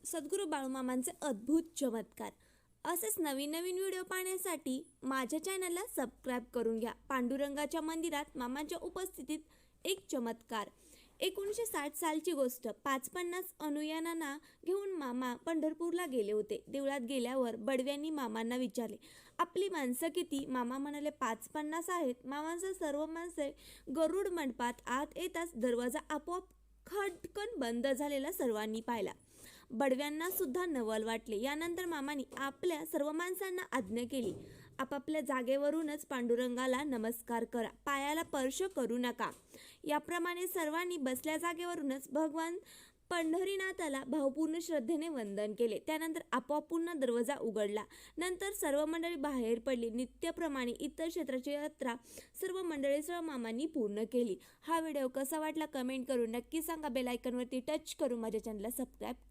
सद्गुरू बाळूमामांचे अद्भुत चमत्कार. असेच नवीन नवीन व्हिडिओ पाहण्यासाठी माझ्या चॅनलला सबस्क्राईब करून घ्या. पांडुरंगाच्या मंदिरात मामांच्या उपस्थितीत एक चमत्कार. 1960 सालची गोष्ट. 550 अनुयायांना घेऊन मामा पंढरपूरला गेले होते. देवळात गेल्यावर बडव्यांनी मामांना विचारले, आपली माणसं किती? मामा म्हणाले, 550 आहेत. मामांचा सर्व माणसे गरुड मंडपात आत येताच दरवाजा आपोआप खटकन बंद झालेला सर्वांनी पाहिला. बडव्यांना सुद्धा नवल वाटले. यानंतर मामांनी आपल्या सर्व माणसांना आज्ञा केली, आपापल्या जागेवरूनच पांडुरंगाला नमस्कार करा, पायाला स्पर्श करू नका. याप्रमाणे सर्वांनी बसल्या जागेवरूनच भगवान पंढरीनाथाला भावपूर्ण श्रद्धेने वंदन केले. त्यानंतर आपोआप पुन्हा दरवाजा उघडला. नंतर सर्व मंडळी बाहेर पडली. नित्यप्रमाणे इतर क्षेत्राची यात्रा सर्व मंडळीसह मामांनी पूर्ण केली. हा व्हिडिओ कसा वाटला कमेंट करून नक्की सांगा. बेल आयकॉनवरती टच करून माझ्या चॅनलला सबस्क्राईब करा.